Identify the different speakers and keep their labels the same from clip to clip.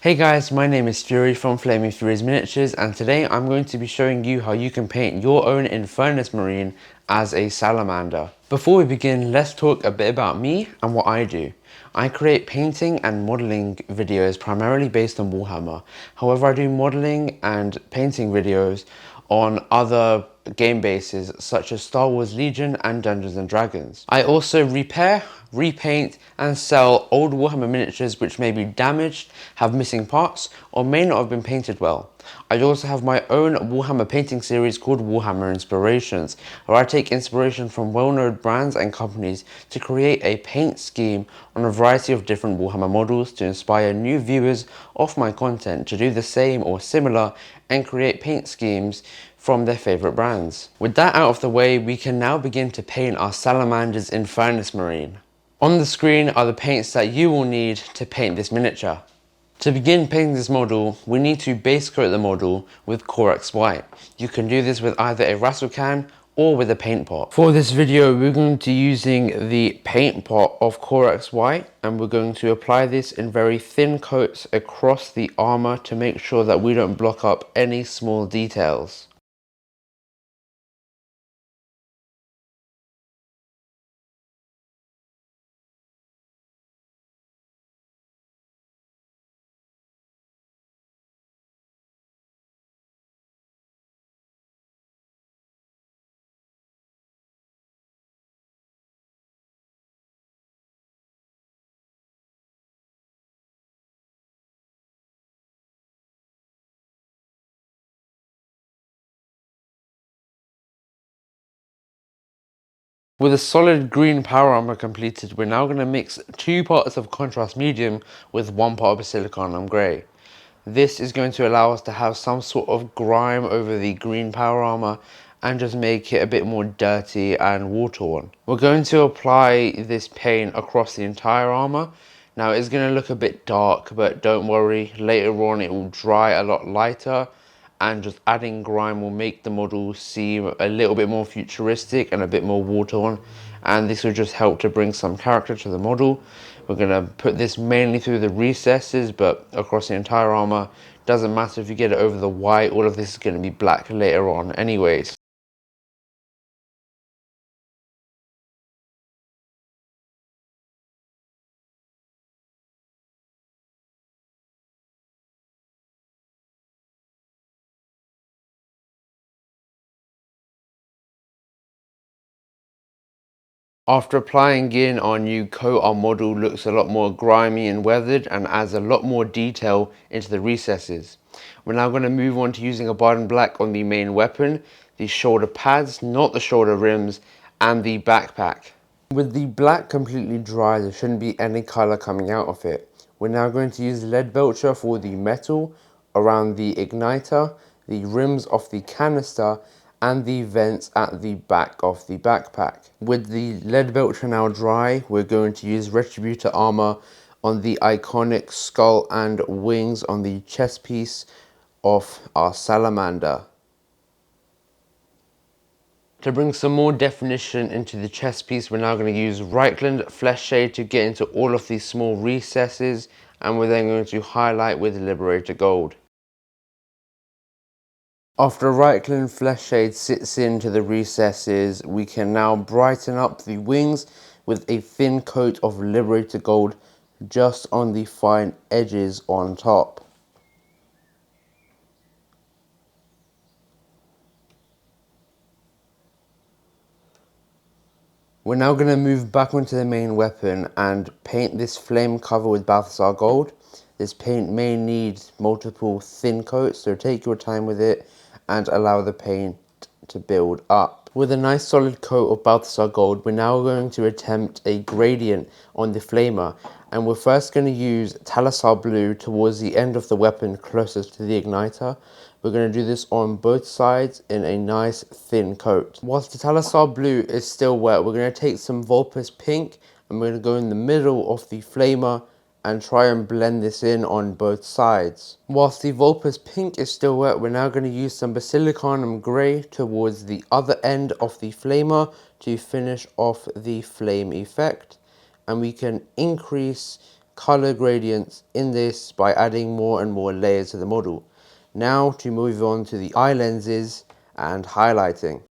Speaker 1: Hey guys, my name is Fury from Flaming Fury's Miniatures, and today I'm going to be showing you how you can paint your own Infernus Marine as a salamander. Before we begin, let's talk a bit about me and what I do. I create painting and modeling videos primarily based on Warhammer. However, I do modeling and painting videos on other game bases such as Star Wars Legion and Dungeons and Dragons. I also repair, repaint and sell old Warhammer miniatures which may be damaged, have missing parts or may not have been painted well. I also have my own Warhammer painting series called Warhammer Inspirations, where I take inspiration from well-known brands and companies to create a paint scheme on a variety of different Warhammer models to inspire new viewers of my content to do the same or similar and create paint schemes from their favourite brands. With that out of the way, we can now begin to paint our Salamander's Infernus Marine. On the screen are the paints that you will need to paint this miniature. To begin painting this model, we need to base coat the model with Corax White. You can do this with either a rattle can or with a paint pot. For this video, we're going to be using the paint pot of Corax White, and we're going to apply this in very thin coats across the armour to make sure that we don't block up any small details. With a solid green power armor completed, we're now going to mix 2 parts of contrast medium with 1 part of silicon grey. This is going to allow us to have some sort of grime over the green power armor and just make it a bit more dirty and war-torn. We're going to apply this paint across the entire armor. Now it's going to look a bit dark, but don't worry, later on it will dry a lot lighter, and just adding grime will make the model seem a little bit more futuristic and a bit more war-torn, and this will just help to bring some character to the model. We're going to put this mainly through the recesses, but across the entire armor. Doesn't matter if you get it over the white, all of this is going to be black later on anyways. After applying in our new coat, our model looks a lot more grimy and weathered and adds a lot more detail into the recesses. We're now going to move on to using a Barden Black on the main weapon, the shoulder pads, not the shoulder rims, and the backpack. With the black completely dry, there shouldn't be any colour coming out of it. We're now going to use lead belcher for the metal around the igniter, the rims of the canister, and the vents at the back of the backpack. With the lead belcher now dry, we're going to use Retributor armor on the iconic skull and wings on the chest piece of our salamander. To bring some more definition into the chest piece, we're now going to use Reichland Flesh Shade to get into all of these small recesses, and we're then going to highlight with Liberator Gold. After Reichland Flesh Shade sits into the recesses, we can now brighten up the wings with a thin coat of Liberator Gold just on the fine edges on top. We're now going to move back onto the main weapon and paint this flame cover with Balthasar Gold. This paint may need multiple thin coats, so take your time with it and allow the paint to build up. With a nice solid coat of Balthasar Gold, we're now going to attempt a gradient on the flamer, and we're first going to use Talassar Blue towards the end of the weapon closest to the igniter. We're going to do this on both sides in a nice thin coat. Whilst the Talassar Blue is still wet, we're going to take some Vulpes Pink and we're going to go in the middle of the flamer and try and blend this in on both sides. Whilst the Vulpes Pink is still wet, we're now going to use some Basilicanum Grey towards the other end of the flamer to finish off the flame effect. And we can increase color gradients in this by adding more and more layers to the model. Now to move on to the eye lenses and highlighting.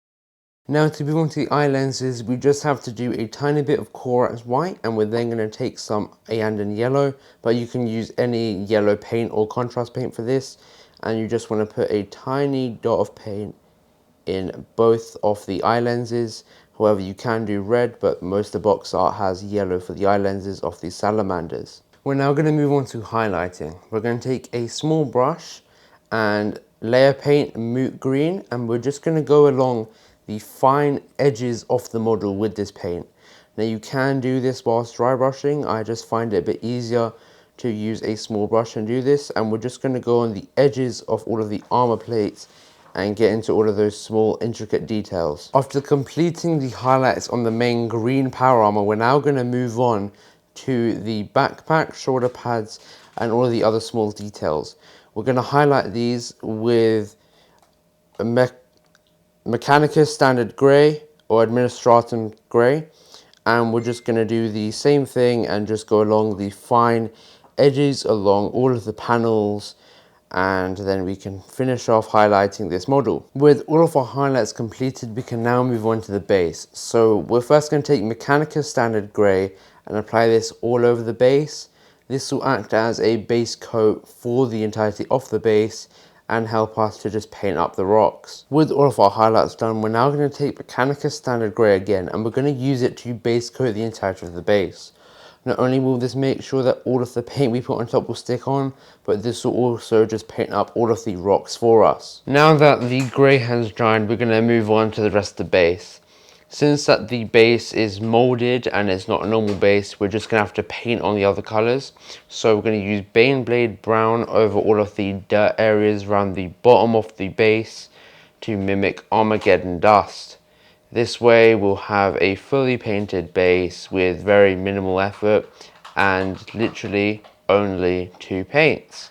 Speaker 1: Now to move on to the eye lenses, we just have to do a tiny bit of Corax white, and we're then going to take some Ayandan yellow, but you can use any yellow paint or contrast paint for this, and you just want to put a tiny dot of paint in both of the eye lenses. However, you can do red, but most of the box art has yellow for the eye lenses of the salamanders. We're now going to move on to highlighting. We're going to take a small brush and layer paint moot green, and we're just going to go along the fine edges of the model with this paint. Now you can do this whilst dry brushing. I just find it a bit easier to use a small brush and do this, and we're just going to go on the edges of all of the armor plates and get into all of those small intricate details. After completing the highlights on the main green power armor, we're now going to move on to the backpack, shoulder pads, and all of the other small details. We're going to highlight these with a Mechanicus Standard Grey or Administratum Grey, and we're just going to do the same thing and just go along the fine edges along all of the panels, and then we can finish off highlighting this model. With all of our highlights completed, we can now move on to the base. So we're first going to take Mechanicus Standard Grey and apply this all over the base. This will act as a base coat for the entirety of the base and help us to just paint up the rocks. With all of our highlights done, we're now going to take Mechanicus Standard Grey again, and we're going to use it to base coat the entirety of the base. Not only will this make sure that all of the paint we put on top will stick on, but this will also just paint up all of the rocks for us. Now that the grey has dried, we're going to move on to the rest of the base. Since that the base is molded and it's not a normal base, we're just going to have to paint on the other colors. So we're going to use Baneblade Brown over all of the dirt areas around the bottom of the base to mimic Armageddon dust. This way we'll have a fully painted base with very minimal effort and literally only 2 paints.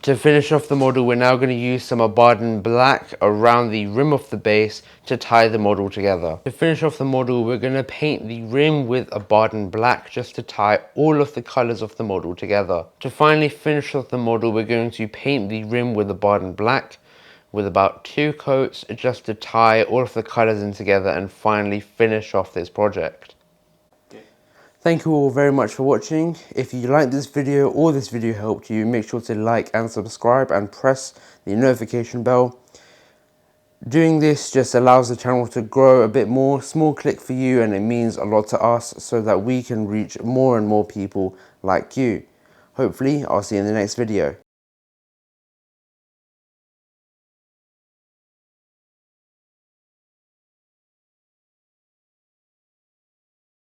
Speaker 1: To finish off the model, we're now going to use some Abaddon Black around the rim of the base to tie the model together. To finish off the model, we're going to paint the rim with Abaddon Black just to tie all of the colours of the model together. To finally finish off the model, we're going to paint the rim with Abaddon Black with about 2 coats just to tie all of the colours in together and finally finish off this project. Thank you all very much for watching. If you liked this video or this video helped you, make sure to like and subscribe and press the notification bell. Doing this just allows the channel to grow a bit more, small click for you, and it means a lot to us so that we can reach more and more people like you. Hopefully, I'll see you in the next video.